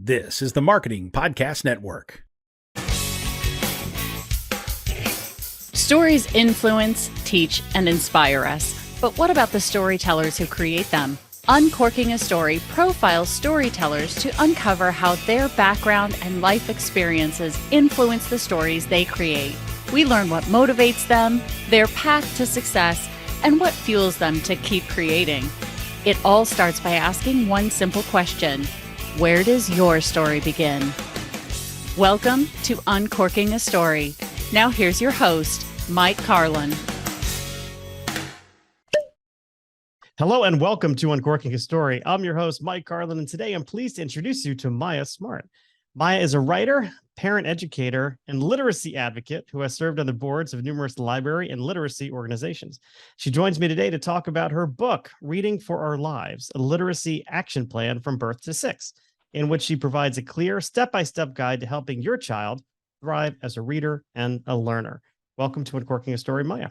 This is the Marketing Podcast Network. Stories influence, teach, and inspire us. But what about the storytellers who create them? Uncorking a Story profiles storytellers to uncover how their background and life experiences influence the stories they create. We learn what motivates them, their path to success, and what fuels them to keep creating. It all starts by asking one simple question: where does your story begin? Welcome to Uncorking a Story. Now here's your host, Mike Carlin. Hello and welcome to Uncorking a Story. I'm your host, Mike Carlin, and today I'm pleased to introduce you to Maya Smart. Maya is a writer, parent educator, and literacy advocate who has served on the boards of numerous library and literacy organizations. She joins me today to talk about her book, Reading for Our Lives, a literacy action plan from birth to six, in which she provides a clear step-by-step guide to helping your child thrive as a reader and a learner. Welcome to Uncorking a Story, Maya.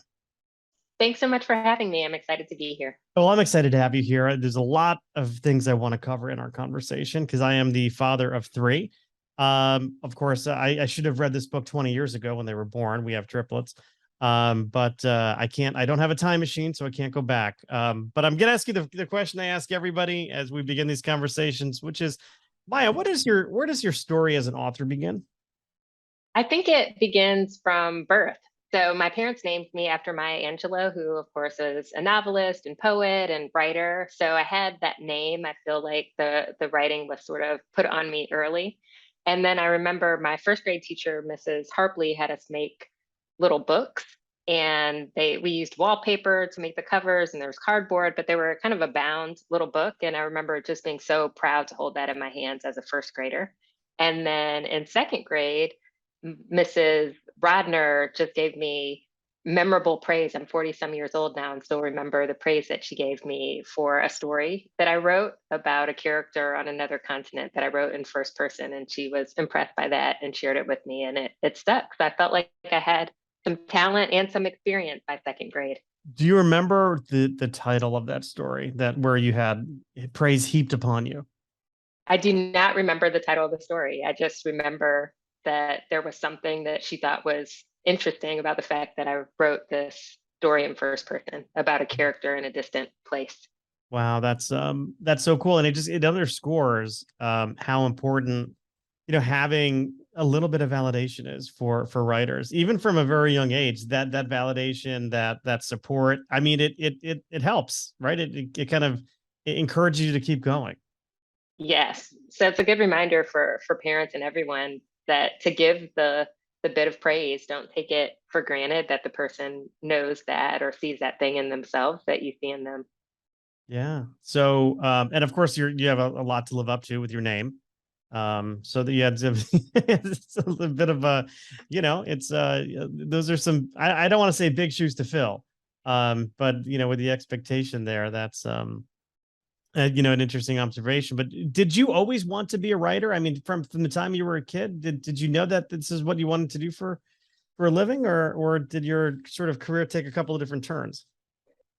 Thanks so much for having me. I'm excited to be here. Well, I'm excited to have you here. There's a lot of things I want to cover in our conversation because I am the father of three. Of course, I should have read this book 20 years ago when they were born. We have triplets. But I don't have a time machine, so I can't go back. But I'm going to ask you the question I ask everybody as we begin these conversations, which is, Maya, where does your story as an author begin? I think it begins from birth. So my parents named me after Maya Angelou, who of course is a novelist and poet and writer. So I had that name. I feel like the writing was sort of put on me early. And then I remember my first grade teacher, Mrs. Harpley, had us make little books, and we used wallpaper to make the covers, and there was cardboard, but they were kind of a bound little book. And I remember just being so proud to hold that in my hands as a first grader. And then in second grade, Mrs. Rodner just gave me memorable praise. I'm 40 some years old now and still remember the praise that she gave me for a story that I wrote about a character on another continent that I wrote in first person. And she was impressed by that and shared it with me. And it stuck. So I felt like I had some talent and some experience by second grade. Do you remember the title of that story where you had praise heaped upon you? I do not remember the title of the story. I just remember that there was something that she thought was interesting about the fact that I wrote this story in first person about a character in a distant place. Wow, that's so cool. And it underscores how important, having a little bit of validation is for writers, even from a very young age. That validation, that support. I mean, it helps, right? It kind of encourages you to keep going. Yes. So it's a good reminder for parents and everyone that to give the bit of praise, don't take it for granted that the person knows that or sees that thing in themselves that you see in them. Yeah. So, and of course, you have a lot to live up to with your name. So that you had to, it's a little bit of a, those are some, I don't want to say big shoes to fill. But with the expectation there, that's, an interesting observation. But did you always want to be a writer? I mean, from the time you were a kid, did you know that this is what you wanted to do for a living, or did your sort of career take a couple of different turns?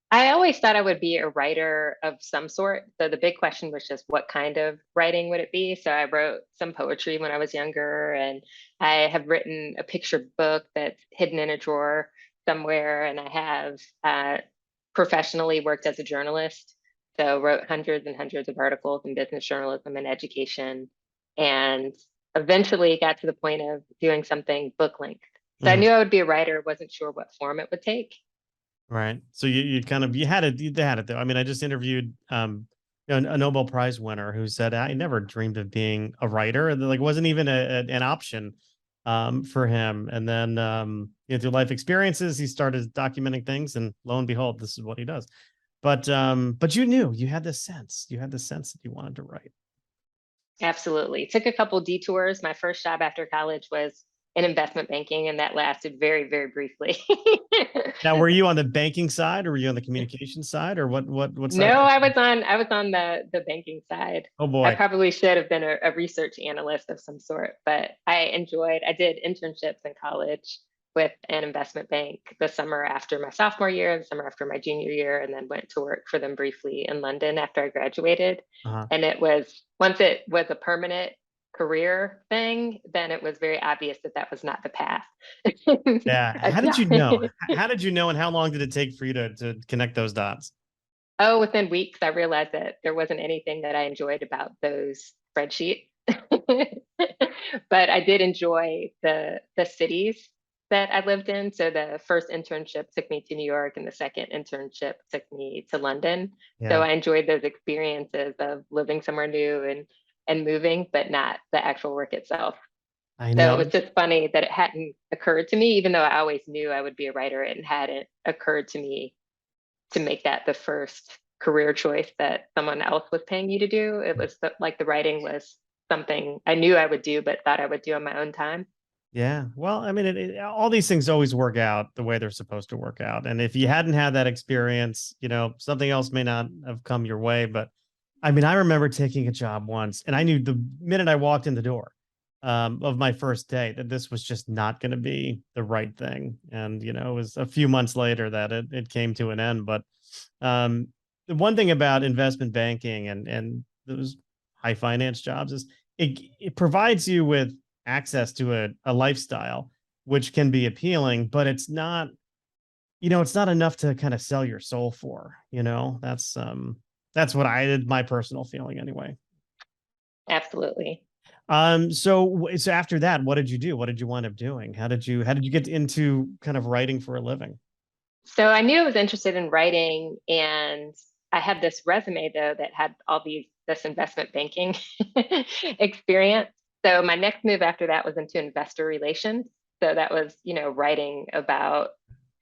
I always thought I would be a writer of some sort. So the big question was just what kind of writing would it be? So I wrote some poetry when I was younger, and I have written a picture book that's hidden in a drawer somewhere. And I have professionally worked as a journalist. So wrote hundreds and hundreds of articles in business journalism and education, and eventually got to the point of doing something book length. So I knew I would be a writer, wasn't sure what form it would take. Right. So you had it though. I mean, I just interviewed a Nobel Prize winner who said, I never dreamed of being a writer. And like wasn't even an option for him. And then through life experiences, he started documenting things, and lo and behold, this is what he does. But you had this sense. You had the sense that you wanted to write. Absolutely. Took a couple detours. My first job after college was in investment banking, and that lasted very, very briefly. Now, were you on the banking side, or were you on the communication side, or what side? No, I was on the banking side. Oh boy. I probably should have been a research analyst of some sort, but I did internships in college with an investment bank the summer after my sophomore year, the summer after my junior year, and then went to work for them briefly in London after I graduated. Uh-huh. And once it was a permanent career thing, then it was very obvious that that was not the path. Yeah. How did you know? How did you know, and how long did it take for you to connect those dots? Oh, within weeks, I realized that there wasn't anything that I enjoyed about those spreadsheets. But I did enjoy the cities that I lived in. So the first internship took me to New York, and the second internship took me to London. So Yeah, I enjoyed those experiences of living somewhere new and moving, but not the actual work itself. I So it know. was just funny that it hadn't occurred to me, even though I always knew I would be a writer. It hadn't occurred to me to make that the first career choice that someone else was paying you to do. It was like the writing was something I knew I would do, but thought I would do on my own time. Yeah. Well, I mean, all these things always work out the way they're supposed to work out. And if you hadn't had that experience, something else may not have come your way. But I mean, I remember taking a job once, and I knew the minute I walked in the door of my first day that this was just not going to be the right thing. And, it was a few months later that it came to an end. But um, the one thing about investment banking and those high finance jobs is it provides you with access to a lifestyle which can be appealing, but it's not enough to kind of sell your soul for. That's what I did, my personal feeling anyway. Absolutely. So after that, what did you do? What did you wind up doing? How did you get into kind of writing for a living? So I knew I was interested in writing, and I had this resume though that had all this investment banking experience. So my next move after that was into investor relations. So that was, writing about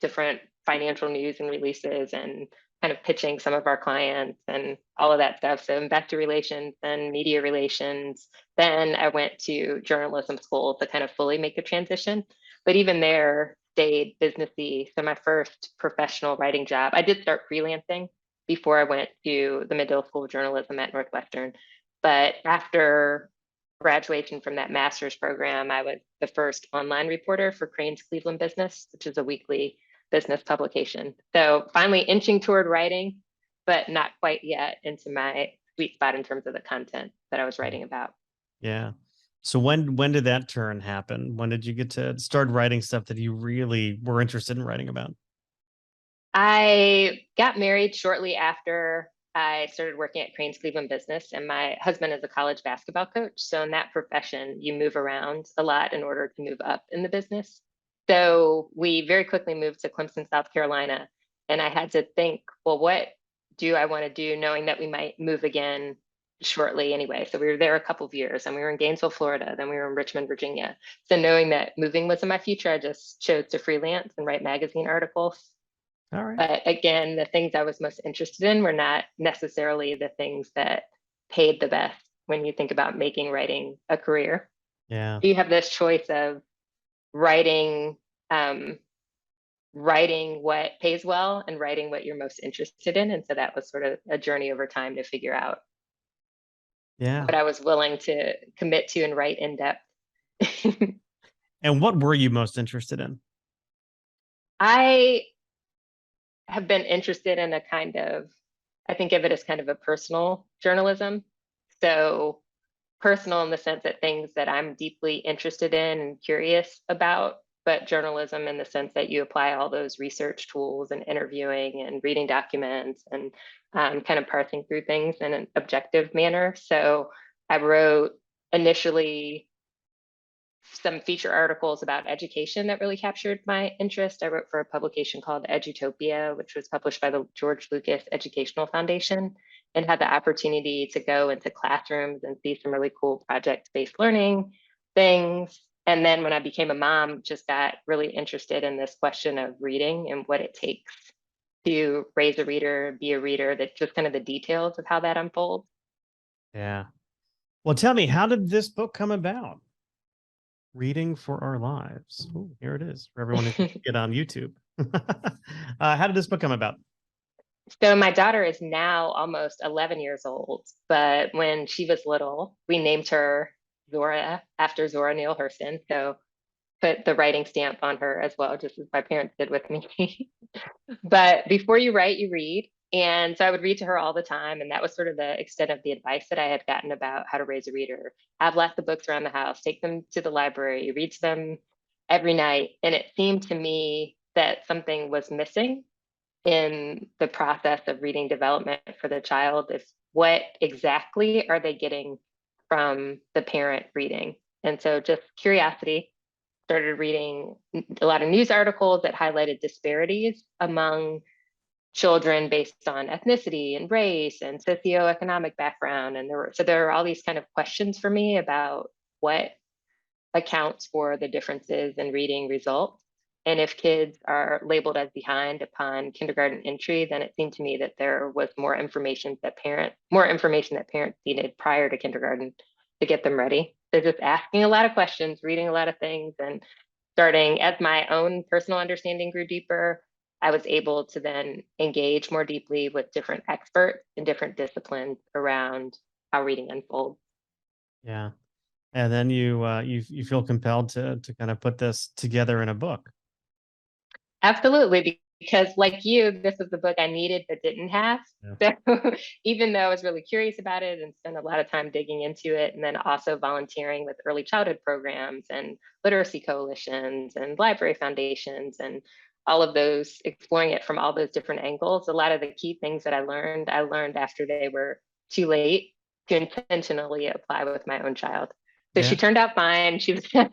different financial news and releases and kind of pitching some of our clients and all of that stuff. So investor relations and media relations. Then I went to journalism school to kind of fully make the transition. But even there, stayed businessy. So my first professional writing job, I did start freelancing before I went to the Medill School of Journalism at Northwestern. But after graduation from that master's program, I was the first online reporter for Crane's Cleveland Business, which is a weekly business publication. So finally inching toward writing, but not quite yet into my sweet spot in terms of the content that I was writing about. Yeah. So when did that turn happen? When did you get to start writing stuff that you really were interested in writing about? I got married shortly after I started working at Crane's Cleveland Business, and my husband is a college basketball coach. So in that profession, you move around a lot in order to move up in the business. So we very quickly moved to Clemson, South Carolina, and I had to think, well, what do I want to do, knowing that we might move again shortly anyway. So we were there a couple of years, and we were in Gainesville, Florida, then we were in Richmond, Virginia. So knowing that moving was in my future, I just chose to freelance and write magazine articles. All right. But again, the things I was most interested in were not necessarily the things that paid the best when you think about making writing a career. Yeah. You have this choice of writing, writing what pays well and writing what you're most interested in. And so that was sort of a journey over time to figure out Yeah. what I was willing to commit to and write in depth. And what were you most interested in? I have been interested in a kind of, I think of it as kind of a personal journalism. So personal in the sense that things that I'm deeply interested in and curious about, but journalism in the sense that you apply all those research tools and interviewing and reading documents and kind of parsing through things in an objective manner. So I wrote initially some feature articles about education that really captured my interest. I wrote for a publication called Edutopia, which was published by the George Lucas Educational Foundation, and had the opportunity to go into classrooms and see some really cool project-based learning things. And then when I became a mom, just got really interested in this question of reading and what it takes to raise a reader, be a reader, that just kind of the details of how that unfolds. Yeah. Well, tell me, how did this book come about? Reading for Our Lives. Ooh, here it is for everyone who can get on YouTube. How did this book come about? So my daughter is now almost 11 years old, but when she was little, we named her Zora after Zora Neale Hurston. So put the writing stamp on her as well, just as my parents did with me. But before you write, you read. And so I would read to her all the time. And that was sort of the extent of the advice that I had gotten about how to raise a reader. Have lots of books around the house, take them to the library, read to them every night. And it seemed to me that something was missing in the process of reading development for the child. Is what exactly are they getting from the parent reading? And so just curiosity, started reading a lot of news articles that highlighted disparities among children based on ethnicity and race and socioeconomic background. And there are all these kind of questions for me about what accounts for the differences in reading results. And if kids are labeled as behind upon kindergarten entry, then it seemed to me that there was more information that parents needed prior to kindergarten to get them ready. They're just asking a lot of questions, reading a lot of things, and starting as my own personal understanding grew deeper, I was able to then engage more deeply with different experts in different disciplines around how reading unfolds. Yeah. And then you feel compelled to kind of put this together in a book. Absolutely, because like you, this was the book I needed but didn't have. Yeah. So even though I was really curious about it and spent a lot of time digging into it, and then also volunteering with early childhood programs and literacy coalitions and library foundations and all of those, exploring it from all those different angles, a lot of the key things that I learned after they were too late to intentionally apply with my own child. So she Yeah. turned out fine. She was a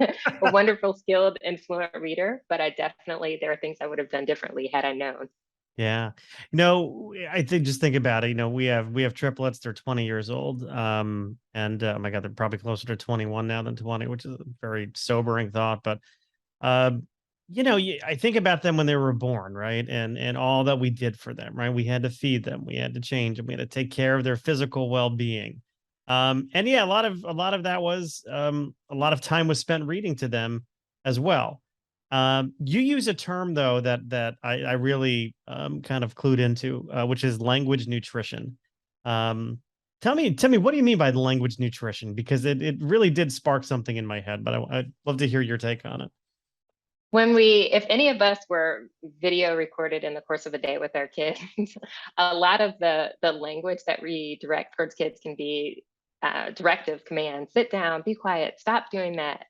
wonderful, skilled, and fluent reader, but there are things I would have done differently had I known. Yeah. I think about it, we have triplets, they're 20 years old. And oh my God, they're probably closer to 21 now than 20, which is a very sobering thought. But um, I think about them when they were born, right? And all that we did for them, right? We had to feed them, we had to change them, we had to take care of their physical well-being. And yeah, a lot of that was a lot of time was spent reading to them as well. You use a term though that I really kind of clued into, which is language nutrition. Um, tell me, what do you mean by language nutrition? Because it really did spark something in my head, but I'd love to hear your take on it. If any of us were video recorded in the course of a day with our kids, a lot of the language that we direct towards kids can be directive commands: sit down, be quiet, stop doing that.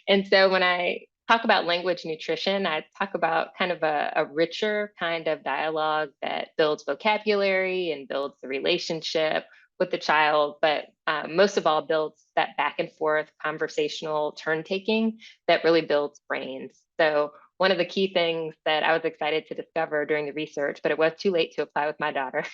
And so when I talk about language nutrition, I talk about kind of a richer kind of dialogue that builds vocabulary and builds the relationship with the child, but most of all builds that back and forth conversational turn taking that really builds brains. So one of the key things that I was excited to discover during the research, but it was too late to apply with my daughter,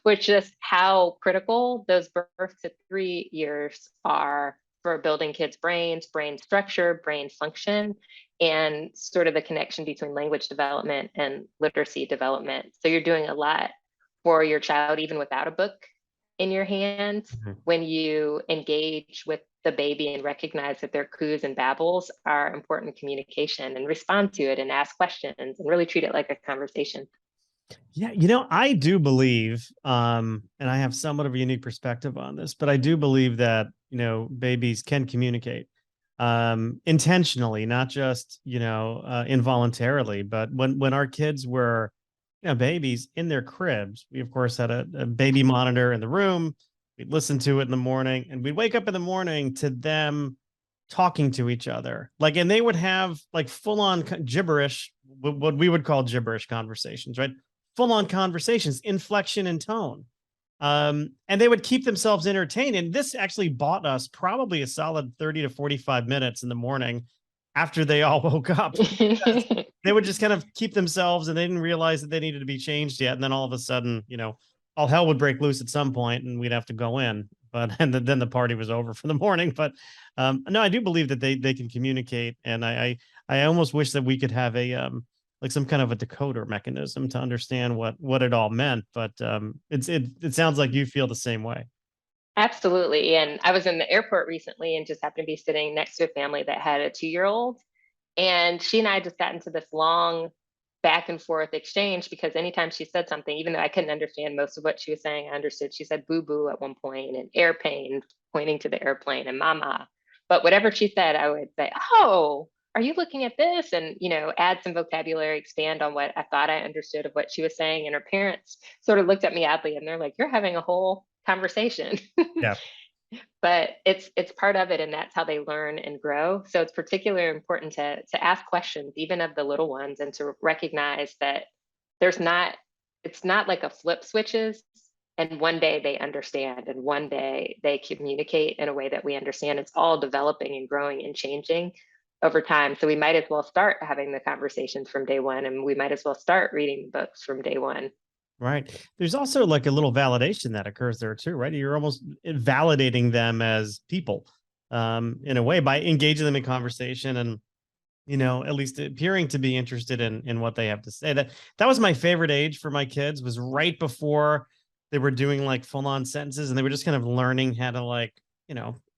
was just how critical those birth to 3 years are for building kids' brains, brain structure, brain function, and sort of the connection between language development and literacy development. So you're doing a lot for your child, even without a book in your hand, Mhm. when you engage with the baby and recognize that their coos and babbles are important communication, and respond to it and ask questions and really treat it like a conversation. Yeah, I do believe, and I have somewhat of a unique perspective on this, but I do believe that, babies can communicate intentionally, not just, involuntarily. But when our kids were, babies in their cribs, we of course had a baby monitor in the room. We'd listen to it in the morning, and we'd wake up in the morning to them talking to each other. Like, and they would have like full on gibberish, what we would call gibberish conversations, right? Full on conversations, inflection and tone. And they would keep themselves entertained. And this actually bought us probably a solid 30 to 45 minutes in the morning after they all woke up. They would just kind of keep themselves, and they didn't realize that they needed to be changed yet. And then all of a sudden, all hell would break loose at some point and we'd have to go in. But and then the party was over for the morning. But no, I do believe that they can communicate. And I almost wish that we could have a like some kind of a decoder mechanism to understand what it all meant. But it sounds like you feel the same way. Absolutely. And I was in the airport recently and just happened to be sitting next to a family that had a 2-year-old. And she and I just got into this long back and forth exchange, because anytime she said something, even though I couldn't understand most of what she was saying, I understood she said boo boo at one point, and airplane, pointing to the airplane, and mama. But whatever she said, I would say, oh, are you looking at this? And, add some vocabulary, expand on what I thought I understood of what she was saying. And her parents sort of looked at me oddly and they're like, you're having a whole conversation. Yeah. But it's part of it, and that's how they learn and grow. So it's particularly important to ask questions, even of the little ones, and to recognize that it's not like a flip switches and one day they understand and one day they communicate in a way that we understand. It's all developing and growing and changing over time. So we might as well start having the conversations from day one, and we might as well start reading the books from day one. Right. There's also like a little validation that occurs there too, right? You're almost validating them as people, in a way, by engaging them in conversation and, at least appearing to be interested in what they have to say. That was my favorite age for my kids, was right before they were doing like full on sentences, and they were just kind of learning how to like,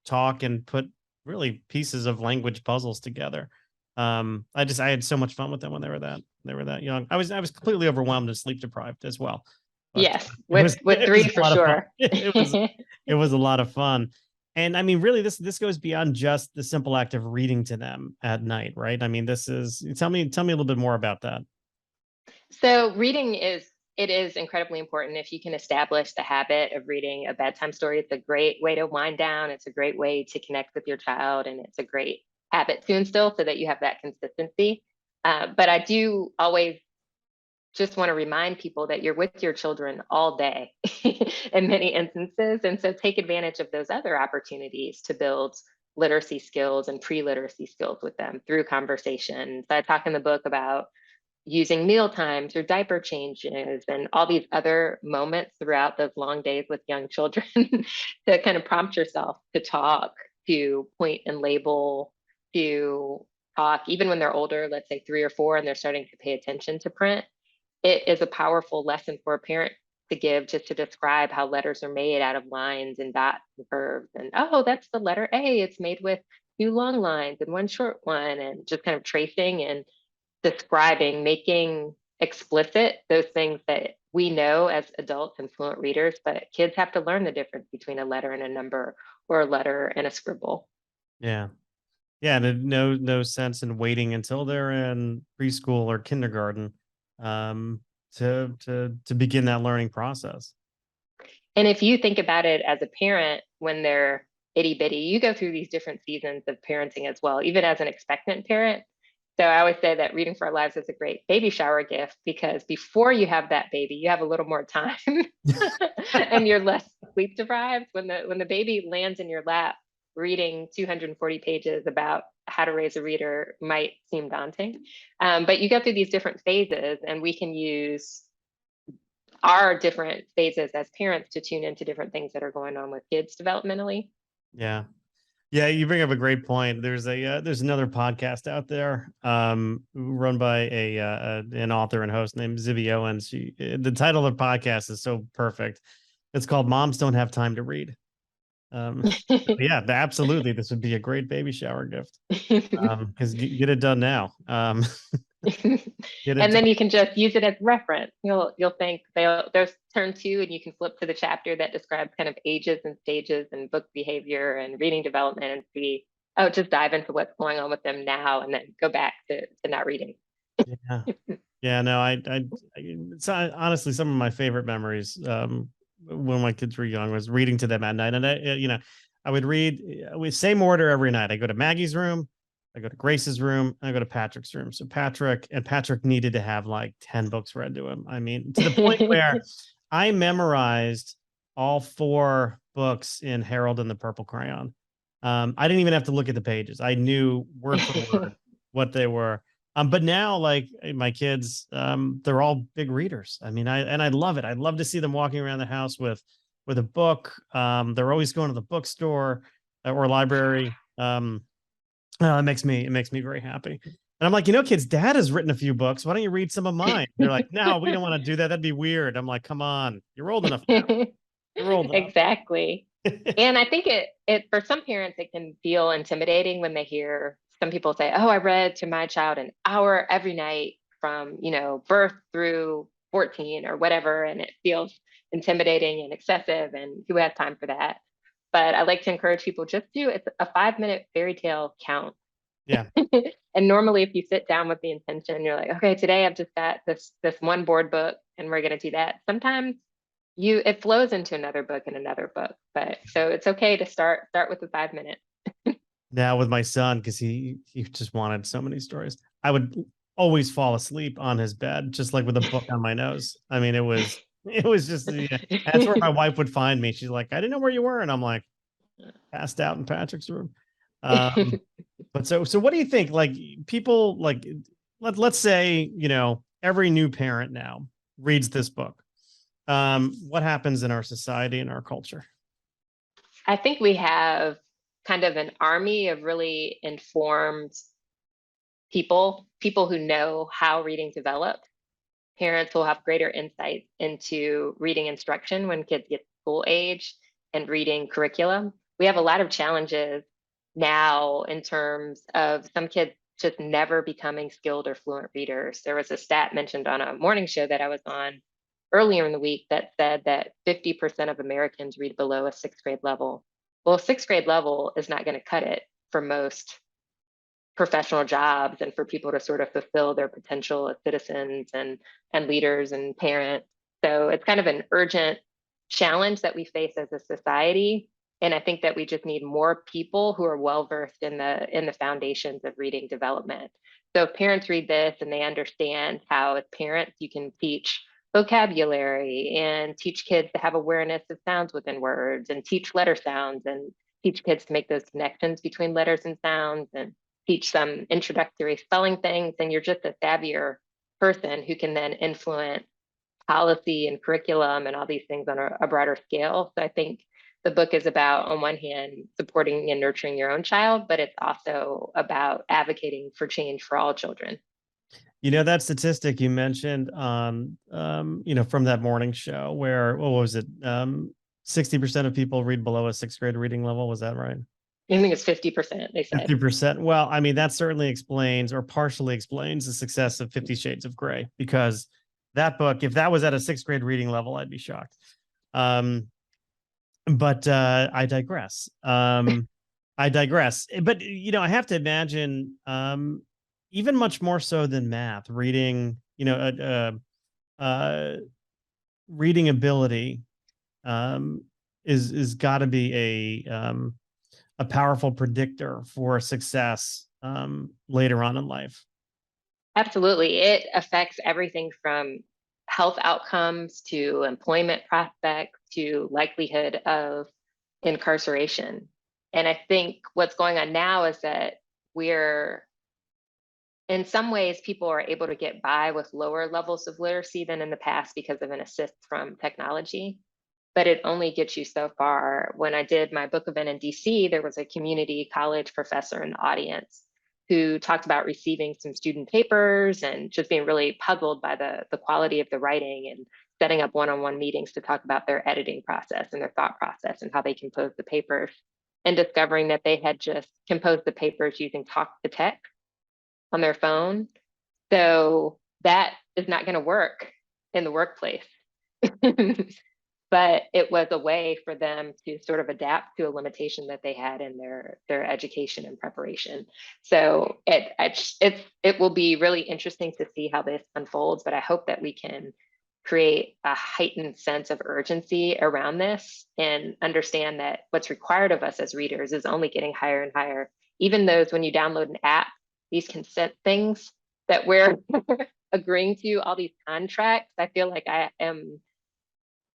talk and put really pieces of language puzzles together. I had so much fun with them when they were that young. I was completely overwhelmed and sleep deprived as well. But yes, with three for sure. It was a lot of fun. And I mean, really, this goes beyond just the simple act of reading to them at night, right? I mean, tell me a little bit more about that. So reading is incredibly important. If you can establish the habit of reading a bedtime story, it's a great way to wind down. It's a great way to connect with your child, and it's a great habit to instill so that you have that consistency. But I do always just want to remind people that you're with your children all day in many instances. And so take advantage of those other opportunities to build literacy skills and pre-literacy skills with them through conversations. I talk in the book about using meal times or diaper changes and all these other moments throughout those long days with young children to kind of prompt yourself to talk, to point and label, to talk, even when they're older, let's say 3 or 4, and they're starting to pay attention to print. It is a powerful lesson for a parent to give, just to describe how letters are made out of lines and dots and curves. And, oh, that's the letter A. It's made with 2 long lines and 1 short one, and just kind of tracing and describing, making explicit those things that we know as adults and fluent readers, but kids have to learn the difference between a letter and a number, or a letter and a scribble. Yeah. Yeah. And no sense in waiting until they're in preschool or kindergarten to begin that learning process. And if you think about it as a parent, when they're itty bitty, you go through these different seasons of parenting as well, even as an expectant parent. So I always say that Reading for Our Lives is a great baby shower gift, because before you have that baby, you have a little more time and you're less sleep deprived. When the baby lands in your lap, reading 240 pages about how to raise a reader might seem daunting. But you go through these different phases, and we can use our different phases as parents to tune into different things that are going on with kids developmentally. Yeah. Yeah, you bring up a great point. There's another podcast out there, run by an author and host named Zibby Owens. The title of the podcast is so perfect. It's called "Moms Don't Have Time to Read." Yeah, absolutely, this would be a great baby shower gift, because get it done now. And then you can just use it as reference. You'll think there's turn 2, and you can flip to the chapter that describes kind of ages and stages and book behavior and reading development, and see, just dive into what's going on with them now, and then go back to not reading. Yeah. Yeah, no, it's honestly some of my favorite memories when my kids were young was reading to them at night. And I would read with same order every night. I go to Maggie's room, I go to Grace's room, and I go to Patrick's room. So Patrick needed to have like 10 books read to him. I mean, to the point where I memorized all 4 books in Harold and the Purple Crayon. I didn't even have to look at the pages. I knew word for word what they were. But now, like my kids, they're all big readers. I mean, I love it. I love to see them walking around the house with a book. They're always going to the bookstore or library. It makes me very happy. And I'm like, kids, Dad has written a few books. Why don't you read some of mine? They're like, no, we don't want to do that. That'd be weird. I'm like, come on, you're old enough now. You're old enough. Exactly. And I think it for some parents, it can feel intimidating when they hear some people say, oh, I read to my child an hour every night from, birth through 14 or whatever. And it feels intimidating and excessive. And who has time for that? But I like to encourage people, just do it's a 5-minute fairy tale count. Yeah. And normally if you sit down with the intention, you're like, okay, today I've just got this one board book and we're going to do that. Sometimes it flows into another book and another book. But so it's okay to start with the 5 minutes. Now with my son, because he just wanted so many stories, I would always fall asleep on his bed, just like with a book on my nose. I mean, it was just yeah, that's where my wife would find me. She's like, I didn't know where you were, and I'm like passed out in Patrick's room. But so what do you think? Like people like let's say, every new parent now reads this book. What happens in our society and our culture? I think we have kind of an army of really informed people who know how reading develops. Parents will have greater insight into reading instruction when kids get school age and reading curriculum. We have a lot of challenges now in terms of some kids just never becoming skilled or fluent readers. There was a stat mentioned on a morning show that I was on earlier in the week that said that 50% of Americans read below a sixth grade level. Well, sixth grade level is not going to cut it for most professional jobs and for people to sort of fulfill their potential as citizens and leaders and parents. So it's kind of an urgent challenge that we face as a society. And I think that we just need more people who are well versed in the foundations of reading development. So if parents read this and they understand how as parents you can teach vocabulary and teach kids to have awareness of sounds within words and teach letter sounds and teach kids to make those connections between letters and sounds and teach some introductory spelling things, and you're just a savvier person who can then influence policy and curriculum and all these things on a broader scale. So I think the book is about, on one hand, supporting and nurturing your own child, but it's also about advocating for change for all children. That statistic you mentioned, from that morning show where, what was it? 60% of people read below a sixth grade reading level. Was that right? I think it's 50%, they said. 50%. Well, I mean, that certainly explains or partially explains the success of 50 Shades of Grey, because that book, if that was at a sixth grade reading level, I'd be shocked. But I digress. I digress. But, I have to imagine, even much more so than math, reading, reading ability is got to be a powerful predictor for success later on in life. Absolutely. It affects everything from health outcomes to employment prospects to likelihood of incarceration. And I think what's going on now is that in some ways, people are able to get by with lower levels of literacy than in the past because of an assist from technology. But it only gets you so far. When I did my book event in DC, there was a community college professor in the audience who talked about receiving some student papers and just being really puzzled by the quality of the writing and setting up one-on-one meetings to talk about their editing process and their thought process and how they composed the papers, and discovering that they had just composed the papers using talk to text on their phone. So that is not going to work in the workplace. But it was a way for them to sort of adapt to a limitation that they had in their education and preparation. So it will be really interesting to see how this unfolds, but I hope that we can create a heightened sense of urgency around this and understand that what's required of us as readers is only getting higher and higher. Even those, when you download an app, these consent things that we're agreeing to, all these contracts, I feel like I am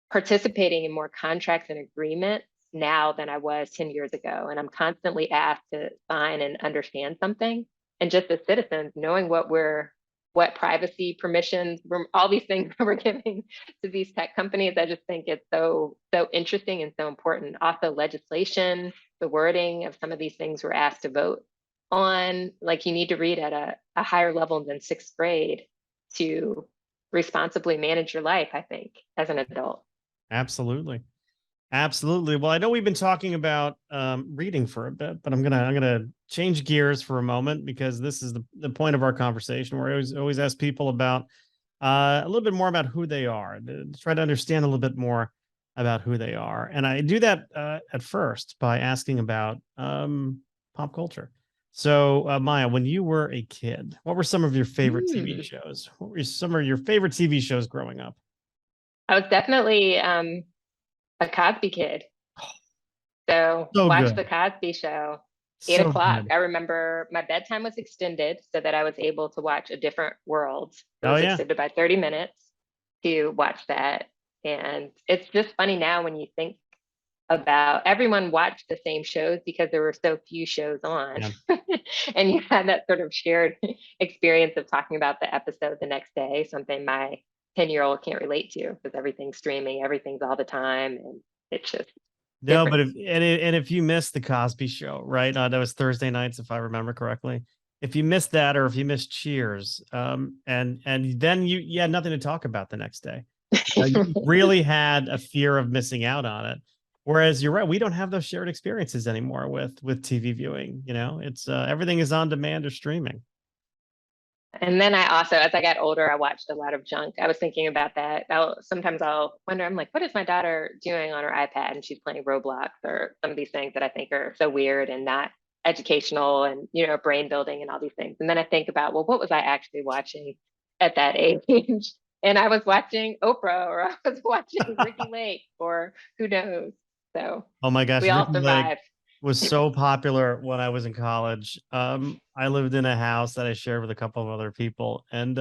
participating in more contracts and agreements now than I was 10 years ago. And I'm constantly asked to sign and understand something. And just as citizens, knowing what privacy permissions, all these things that we're giving to these tech companies, I just think it's so interesting and so important. Also legislation, the wording of some of these things we're asked to vote on, like you need to read at a higher level than sixth grade to responsibly manage your life, I think, as an adult. Absolutely. Well, I know we've been talking about reading for a bit, but I'm gonna change gears for a moment, because this is the point of our conversation where I always ask people about a little bit more about who they are, to try to understand a little bit more about who they are. And I do that at first by asking about pop culture. So, Maya, when you were a kid, what were some of your favorite TV Hmm. shows? What were some of your favorite TV shows growing up? I was definitely a Cosby kid. So So watch the good. Cosby Show, eight So o'clock. good. I remember my bedtime was extended so that I was able to watch A Different World. It Oh, was yeah. extended by 30 minutes to watch that. And it's just funny now when you think about everyone watched the same shows because there were so few shows on. Yeah. And you had that sort of shared experience of talking about the episode the next day, something my 10-year-old can't relate to because everything's streaming, everything's all the time. And it's just No, different. but if you missed the Cosby Show, right? That was Thursday nights, if I remember correctly. If you missed that, or if you missed Cheers, and then you had nothing to talk about the next day. You really had a fear of missing out on it. Whereas you're right, we don't have those shared experiences anymore with TV viewing. It's everything is on demand or streaming. And then I also, as I got older, I watched a lot of junk. I was thinking about that. Sometimes I'll wonder, I'm like, what is my daughter doing on her iPad? And she's playing Roblox or some of these things that I think are so weird and not educational and, brain building and all these things. And then I think about, well, what was I actually watching at that age? And I was watching Oprah or I was watching Ricky Lake or who knows. So Oh my gosh, we all Ricky Lake survived. was so popular when I was in college. I lived in a house that I shared with a couple of other people, and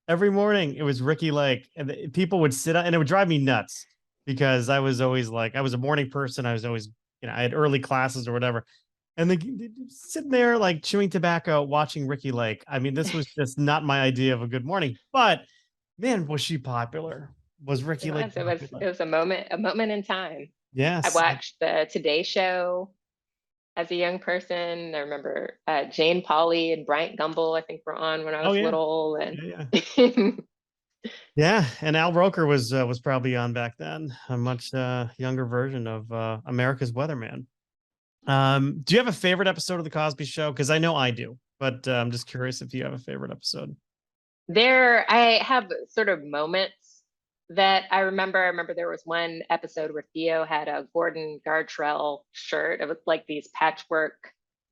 every morning it was Ricky Lake, and people would sit up, and it would drive me nuts because I was always like, I was a morning person. I was always, I had early classes or whatever, and they sitting there like chewing tobacco, watching Ricky Lake. I mean, this was just not my idea of a good morning, but man, was she popular? Was Ricky It Lake was, it was, popular? it was a moment in time. I Yes. watched the Today Show as a young person. I remember Jane Pauley and Bryant Gumbel, I think, were on when I Oh was yeah. little. Yeah, yeah. And Yeah, and Al Roker was probably on back then, a much younger version of America's Weatherman. Do you have a favorite episode of the Cosby Show? Because I know I do, but I'm just curious if you have a favorite episode. I have sort of moments that I remember. I remember there was one episode where Theo had a Gordon Gartrell shirt. It was like these patchwork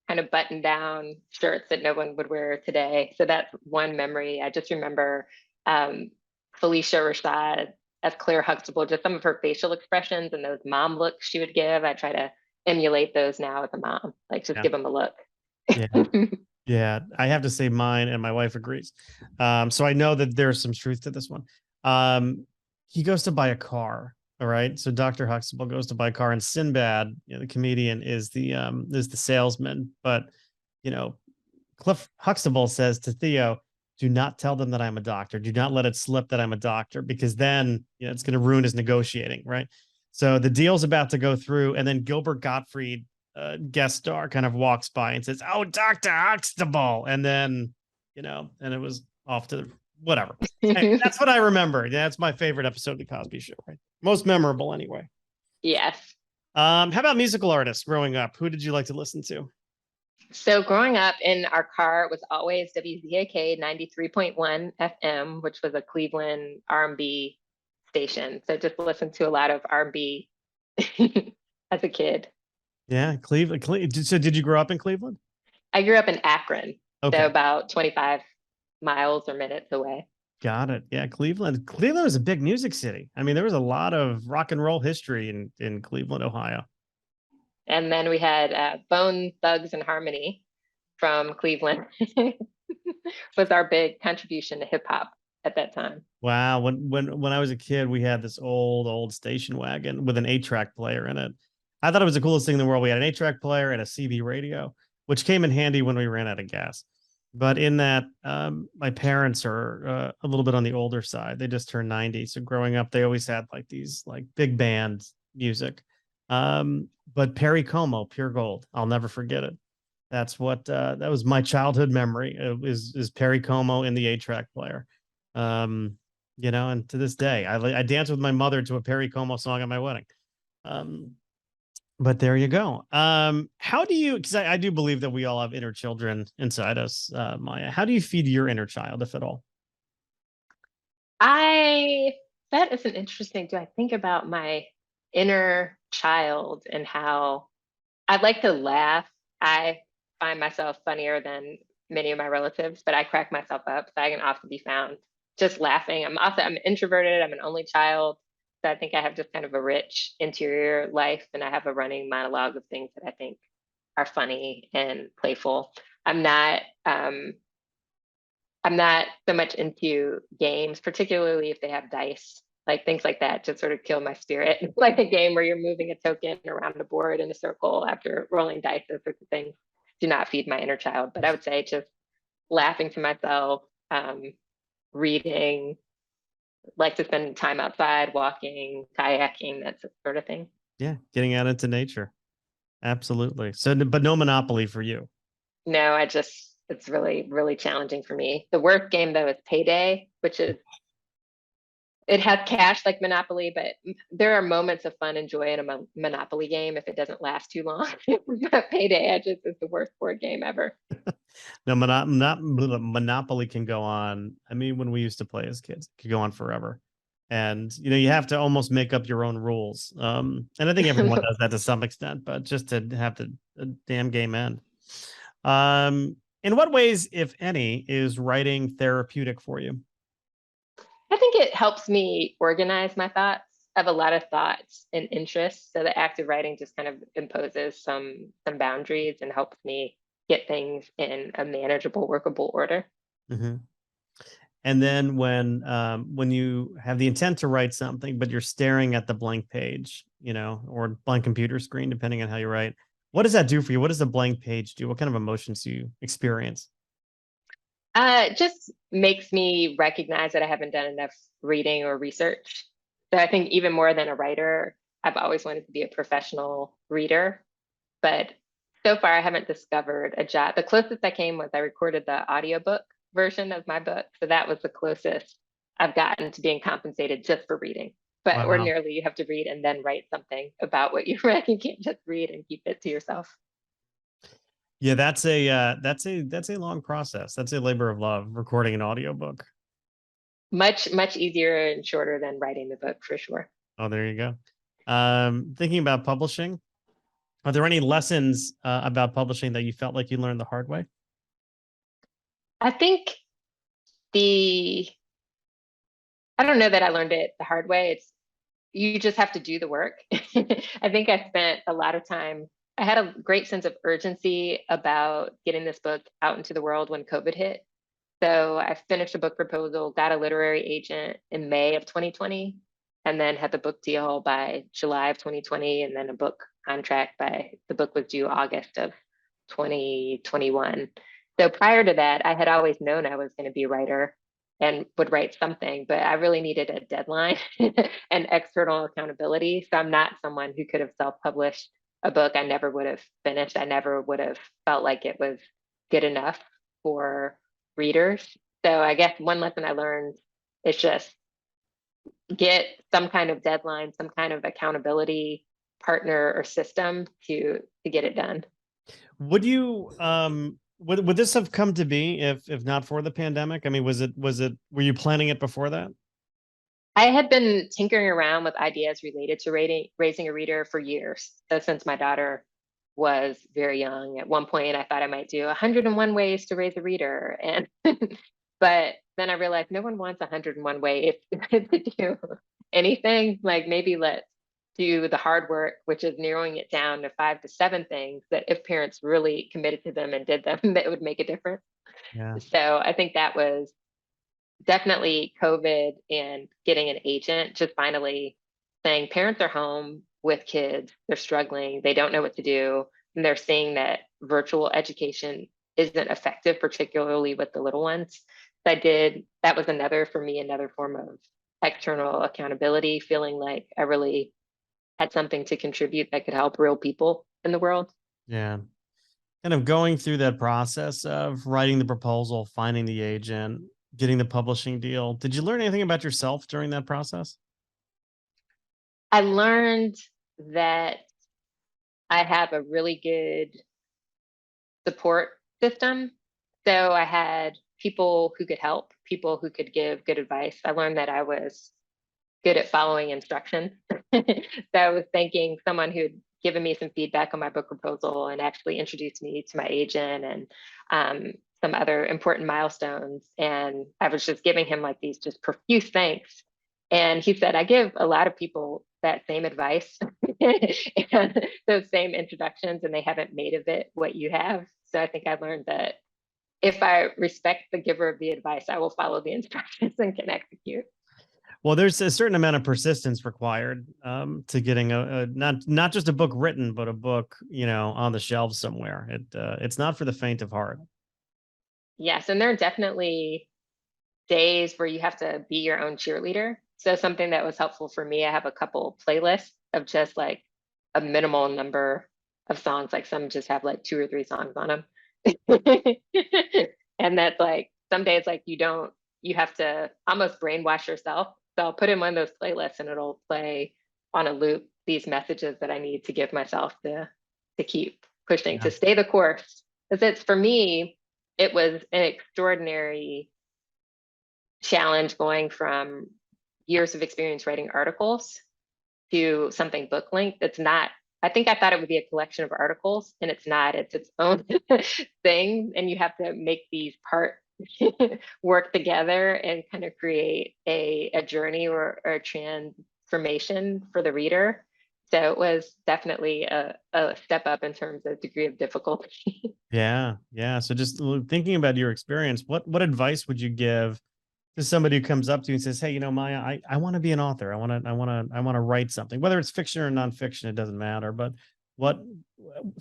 kind of button down shirts that no one would wear today. So that's one memory. I just remember um, Felicia Rashad as Claire Huxtable, just some of her facial expressions and those mom looks she would give. I try to emulate those now as a mom, like just Yeah, give them a look. yeah, yeah. I have to say mine, and my wife agrees. So I know that there's some truth to this one. Um, he goes to buy a car. All right. So Dr. Huxtable goes to buy a car, and Sinbad, the comedian, is the salesman. But you know, Cliff Huxtable says to Theo, do not tell them that I'm a doctor. Do not let it slip that I'm a doctor, because then it's going to ruin his negotiating, right? So the deal's about to go through, and then Gilbert Gottfried, guest star, kind of walks by and says, "Oh, Doctor Huxtable," and then and it was off to whatever. Hey, that's what I remember. That's my favorite episode of the Cosby Show, right? Most memorable, anyway. Yes. How about musical artists growing up? Who did you like to listen to? So growing up in our car, it was always WZAK 93.1 FM, which was a Cleveland R&B station. So just listened to a lot of R&B as a kid. Yeah, Cleveland. So did you grow up in Cleveland? I grew up in Akron, so Okay. about 25 miles or minutes away. Got it. Yeah, Cleveland. Cleveland was a big music city. I mean, there was a lot of rock and roll history in Cleveland, Ohio. And then we had Bone Thugs and Harmony from Cleveland was our big contribution to hip hop at that time. Wow. When I was a kid, we had this old station wagon with an 8-track player in it. I thought it was the coolest thing in the world. We had an 8-track player and a CB radio, which came in handy when we ran out of gas. But in that, my parents are a little bit on the older side. They just turned 90. So growing up, they always had like these like big band music. But Perry Como, Pure Gold, I'll never forget it. That's what that was my childhood memory. Is Perry Como in the 8-track player. And to this day, I danced with my mother to a Perry Como song at my wedding. Um, but there you go. How do you, because I do believe that we all have inner children inside us, Maya. How do you feed your inner child, if at all? I That is an interesting. Do I think about my inner child and how I like to laugh? I find myself funnier than many of my relatives, but I crack myself up. So I can often be found just laughing. I'm introverted. I'm an only child. So I think I have just kind of a rich interior life, and I have a running monologue of things that I think are funny and playful. I'm not I'm not so much into games, particularly if they have dice, like things like that, to sort of kill my spirit. Like a game where you're moving a token around the board in a circle after rolling dice, those sorts of things do not feed my inner child. But I would say just laughing to myself, reading, like to spend time outside, walking, kayaking, that sort of thing. Yeah, getting out into nature. Absolutely. So, but no Monopoly for you. No, it's really, really challenging for me. The worst game though is Payday, which is, it has cash like Monopoly, but there are moments of fun and joy in a Monopoly game if it doesn't last too long. But Payday is the worst board game ever. No, Monopoly can go on. I mean, when we used to play as kids, it could go on forever. And you have to almost make up your own rules. And I think everyone does that to some extent, but just to have the damn game end. In what ways, if any, is writing therapeutic for you? I think it helps me organize my thoughts. I have a lot of thoughts and interests, so the act of writing just kind of imposes some boundaries and helps me get things in a manageable, workable order. Mm-hmm. And then when you have the intent to write something, but you're staring at the blank page, or blank computer screen, depending on how you write, what does that do for you? What does the blank page do? What kind of emotions do you experience? It just makes me recognize that I haven't done enough reading or research. So I think even more than a writer, I've always wanted to be a professional reader, but so far I haven't discovered a job. The closest I came was I recorded the audiobook version of my book. So that was the closest I've gotten to being compensated just for reading. But Wow. ordinarily you have to read and then write something about what you read. You can't just read and keep it to yourself. Yeah, that's a long process. That's a labor of love, recording an audiobook. Much easier and shorter than writing the book for sure. Oh, there you go. Thinking about publishing, are there any lessons about publishing that you felt like you learned the hard way? I think the I don't know that I learned it the hard way. It's you just have to do the work. I think I spent a lot of time. I had a great sense of urgency about getting this book out into the world when COVID hit. So I finished a book proposal, got a literary agent in May of 2020, and then had the book deal by July of 2020, and then a book contract by the book was due August of 2021. So prior to that, I had always known I was going to be a writer and would write something, but I really needed a deadline and external accountability. So I'm not someone who could have self-published a book I never would have finished. I never would have felt like it was good enough for readers. So I guess one lesson I learned is just get some kind of deadline, some kind of accountability partner or system to get it done. Would you would this have come to be if not for the pandemic? I mean, were you planning it before that? I had been tinkering around with ideas related to raising a reader for years. So since my daughter was very young, at one point I thought I might do 101 ways to raise a reader, and but then I realized no one wants 101 ways to do anything. Like maybe let's do the hard work, which is narrowing it down to 5 to 7 things that if parents really committed to them and did them, that would make a difference. Yeah. So I think that was definitely COVID and getting an agent, just finally saying parents are home with kids, they're struggling, they don't know what to do, and they're seeing that virtual education isn't effective, particularly with the little ones. That was another form of external accountability, feeling like I really had something to contribute that could help real people in the world. Yeah. Kind of going through that process of writing the proposal, finding the agent, getting the publishing deal. Did you learn anything about yourself during that process? I learned that I have a really good support system. So I had people who could help, people who could give good advice. I learned that I was good at following instructions. So I was thanking someone who'd given me some feedback on my book proposal and actually introduced me to my agent and some other important milestones. And I was just giving him like these just profuse thanks. And he said, I give a lot of people that same advice and those same introductions, and they haven't made of it what you have. So I think I learned that if I respect the giver of the advice, I will follow the instructions and can execute. Well, there's a certain amount of persistence required to getting a not just a book written, but a book, on the shelves somewhere. It's not for the faint of heart. Yes, and there are definitely days where you have to be your own cheerleader. So something that was helpful for me, I have a couple playlists of just like a minimal number of songs. Like some just have like 2 or 3 songs on them. And that's like some days like you have to almost brainwash yourself. So I'll put in one of those playlists and it'll play on a loop these messages that I need to give myself to keep pushing, to stay the course. Because it's, for me, it was an extraordinary challenge going from years of experience writing articles to something book length. It's not, I think I thought it would be a collection of articles, and it's not. It's its own thing, and you have to make these parts work together and kind of create a journey or a transformation for the reader. So it was definitely a step up in terms of degree of difficulty. Yeah. So just thinking about your experience, what advice would you give to somebody who comes up to you and says, "Hey, Maya, I want to be an author. I want to write something, whether it's fiction or nonfiction, it doesn't matter." But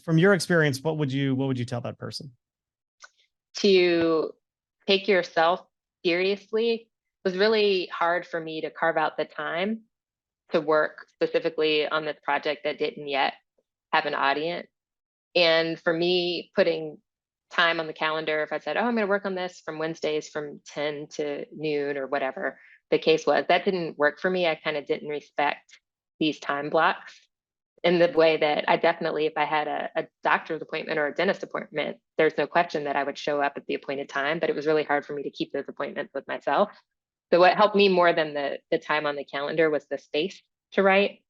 from your experience, what would you tell that person? To take yourself seriously was really hard for me to carve out the time to work specifically on this project that didn't yet have an audience. And for me, putting time on the calendar, if I said, "Oh, I'm going to work on this from Wednesdays from 10 to noon," or whatever the case was, that didn't work for me. I kind of didn't respect these time blocks in the way that I definitely, if I had a doctor's appointment or a dentist appointment, there's no question that I would show up at the appointed time, but it was really hard for me to keep those appointments with myself. So what helped me more than the time on the calendar was the space to write.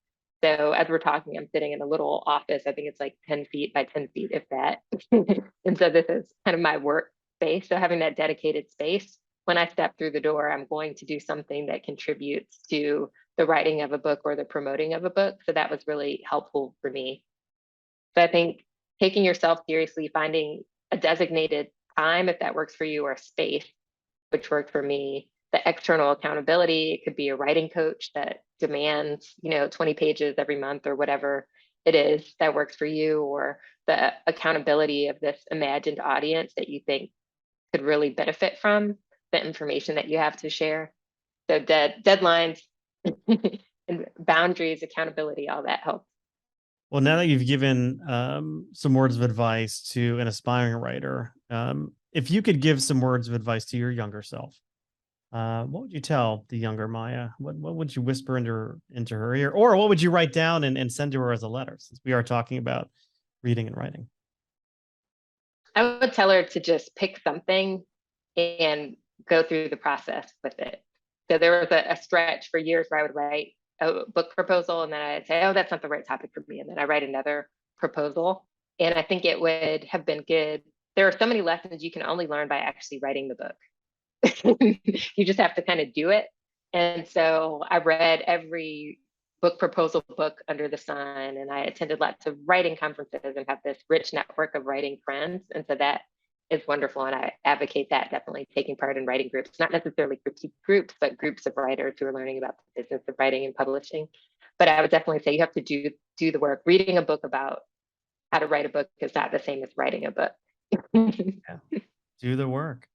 So as we're talking, I'm sitting in a little office. I think it's like 10 feet by 10 feet, if that. And so this is kind of my work space. So having that dedicated space, when I step through the door, I'm going to do something that contributes to the writing of a book or the promoting of a book. So that was really helpful for me. So I think taking yourself seriously, finding a designated time, if that works for you, or a space, which worked for me. The external accountability, it could be a writing coach that demands, 20 pages every month or whatever it is that works for you, or the accountability of this imagined audience that you think could really benefit from the information that you have to share. So deadlines and boundaries, accountability, all that helps. Well, now that you've given some words of advice to an aspiring writer, if you could give some words of advice to your younger self, what would you tell the younger Maya? What would you whisper into her ear, or what would you write down and send to her as a letter? Since we are talking about reading and writing, I would tell her to just pick something and go through the process with it. So there was a stretch for years where I would write a book proposal and then I'd say, "Oh, that's not the right topic for me." And then I write another proposal. And I think it would have been good. There are so many lessons you can only learn by actually writing the book. You just have to kind of do it. And so I read every book proposal book under the sun, and I attended lots of writing conferences and have this rich network of writing friends. And so that is wonderful. And I advocate that, definitely taking part in writing groups, not necessarily critique groups, but groups of writers who are learning about the business of writing and publishing. But I would definitely say you have to do the work. Reading a book about how to write a book is not the same as writing a book. Yeah. Do the work.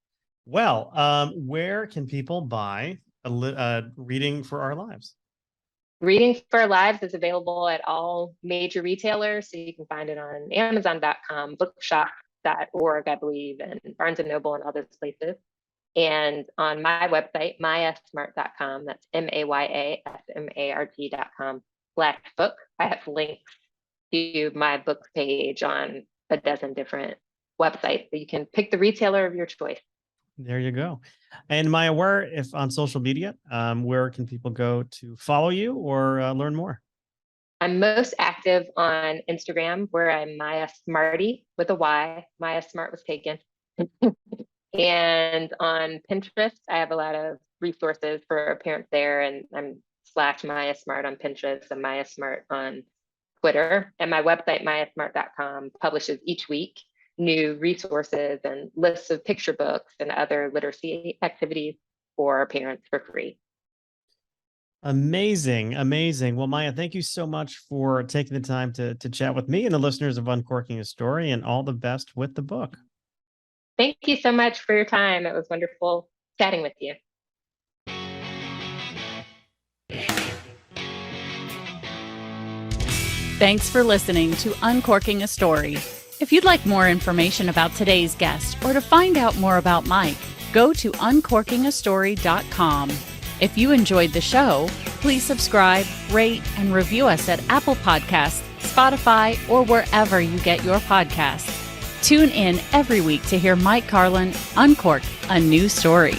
Well, where can people buy Reading for Our Lives? Reading for Our Lives is available at all major retailers. So you can find it on Amazon.com, bookshop.org, I believe, and Barnes and Noble and other places. And on my website, mayasmart.com, that's MAYASMART.com/book. I have links to my book page on a dozen different websites. So you can pick the retailer of your choice. There you go. And Maya, if on social media, where can people go to follow you or learn more? I'm most active on Instagram, where I'm Maya Smarty with a Y. Maya Smart was taken. And on Pinterest, I have a lot of resources for parents there, and I'm slash Maya Smart on Pinterest and Maya Smart on Twitter. And my website, mayasmart.com, publishes each week new resources and lists of picture books and other literacy activities for parents for free. Amazing, amazing. Well, Maya, thank you so much for taking the time to chat with me and the listeners of Uncorking a Story, and all the best with the book. Thank you so much for your time. It was wonderful chatting with you. Thanks for listening to Uncorking a Story. If you'd like more information about today's guest or to find out more about Mike, go to uncorkingastory.com. If you enjoyed the show, please subscribe, rate, and review us at Apple Podcasts, Spotify, or wherever you get your podcasts. Tune in every week to hear Mike Carlin uncork a new story.